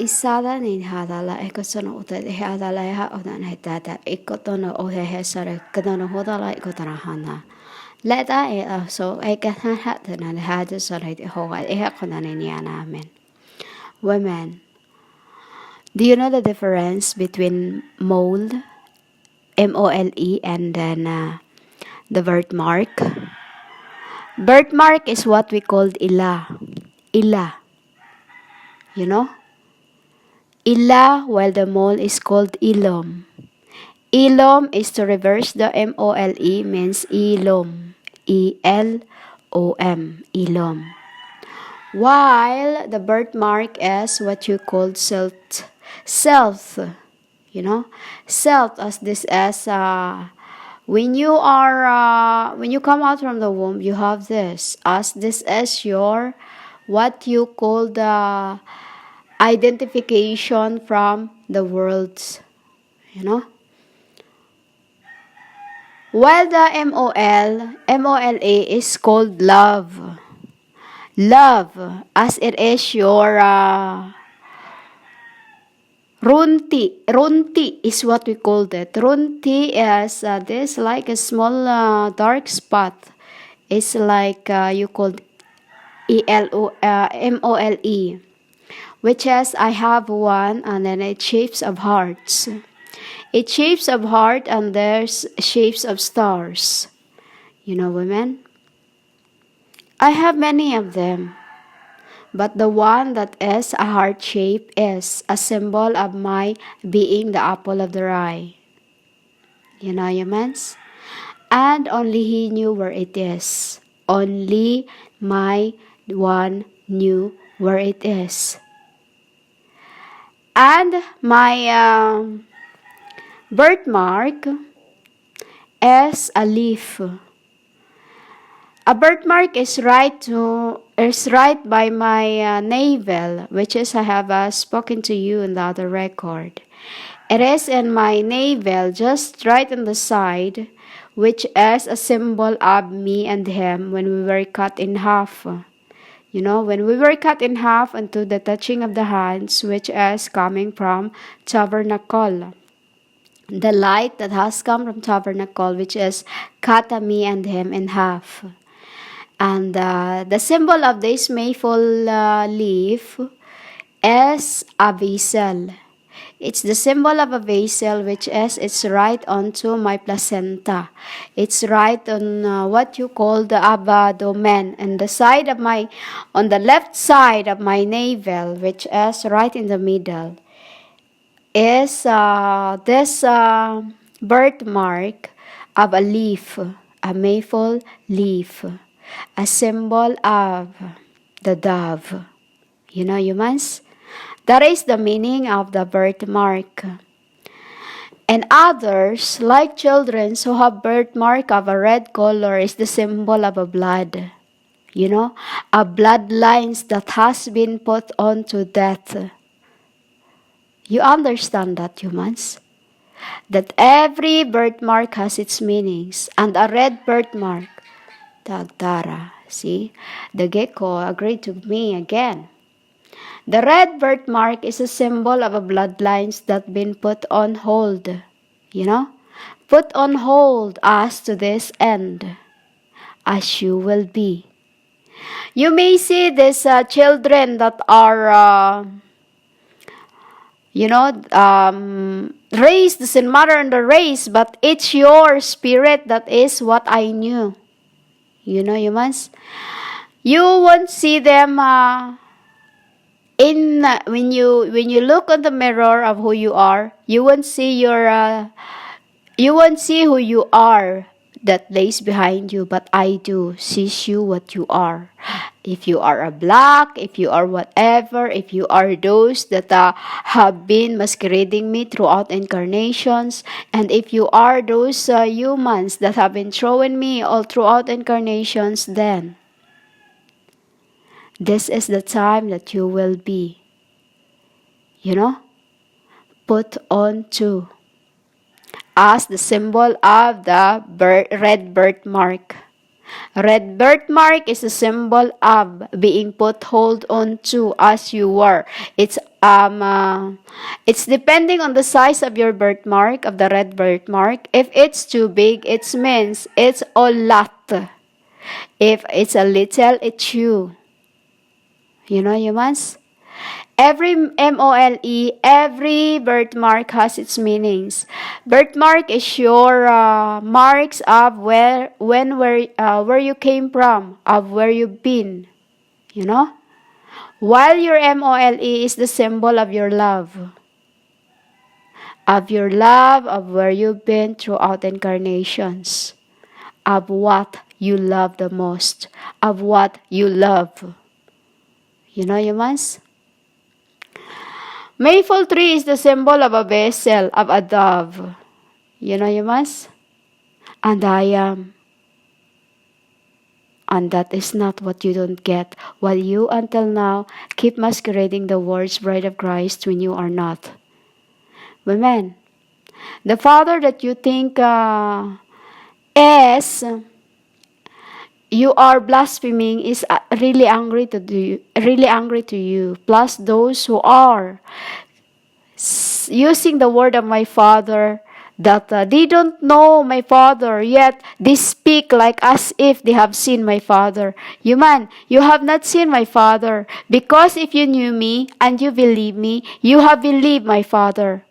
Isada nin hadala ekosono uta de hadala ha odan hetata ekotono o he sare kodono hodala ekotana hana. Leta e so ekatan hatana hada sare de hoa e hakonane ni amen. Women, do you know the difference between mole, MOLE, and then the birthmark? Birthmark is what we called ila. Ila. You know? Ila, while the mole is called ilom. Ilom is to reverse the MOLE means ilom. ELOM. Ilom. While the birthmark is what you call self. Self. You know? Self as this as when you come out from the womb, you have this. As this is your what you call the identification from the world. You know? While the MOLE is called love. Love, as it is your runti is what we call it. Runti is this like a small dark spot. It's like you called MOLE, which is I have one and then it shapes of hearts. It's shapes of heart and there's shapes of stars. You know, women? I have many of them. But the one that is a heart shape is a symbol of my being the apple of their eye. You know, humans? And only he knew where it is. Only my one knew where it is. And my birthmark is a leaf. A birthmark is right by my navel, which is I have spoken to you in the other record. It is in my navel, just right on the side, which is a symbol of me and him when we were cut in half. You know, when we were cut in half unto the touching of the hands, which is coming from tabernacle. The light that has come from tabernacle, which is cut me and him in half. And the symbol of this mayful leaf is a vessel. It's the symbol of a vessel, which is it's right onto my placenta. It's right on what you call the abdomen, and on the left side of my navel, which is right in the middle, is this birthmark of a leaf, a mayful leaf, a symbol of the dove. You know, humans? That is the meaning of the birthmark. And others, like children who have birthmark of a red color, is the symbol of a blood. You know, a bloodlines that has been put on to death. You understand that, humans? That every birthmark has its meanings. And a red birthmark, Tagtara. See, the gecko agreed to me again. The red birthmark is a symbol of a bloodlines that been put on hold. You know? Put on hold as to this end, as you will be. You may see these children that are, race doesn't matter in the race, but it's your spirit that is what I knew. You know, humans? You won't see them when you look on the mirror of who you are. You won't see who you are that lays behind you, but I do sees you what you are. If you are a black, if you are whatever, if you are those that have been masquerading me throughout incarnations, and if you are those humans that have been throwing me all throughout incarnations, then this is the time that you will be, put on to as the symbol of the red birthmark. Red birthmark is a symbol of being put hold on to as you were. It's depending on the size of your birthmark, of the red birthmark. If it's too big, it means it's a lot. If it's a little, it's you. You know, humans? Every MOLE, every birthmark has its meanings. Birthmark is your marks of where you came from, of where you've been. You know? While your MOLE is the symbol of your love, of where you've been throughout incarnations, of what you love the most, of what you love. You know, humans? Maple tree is the symbol of a vessel, of a dove. You know, humans? And I am. And that is not what you don't get, while you until now keep masquerading the words bride of Christ when you are not. Women, the father that you think is you are blaspheming is really angry to you. Plus those who are using the word of my father that they don't know my father, yet they speak like as if they have seen my father. You man, you have not seen my father, because if you knew me and you believe me, you have believed my father.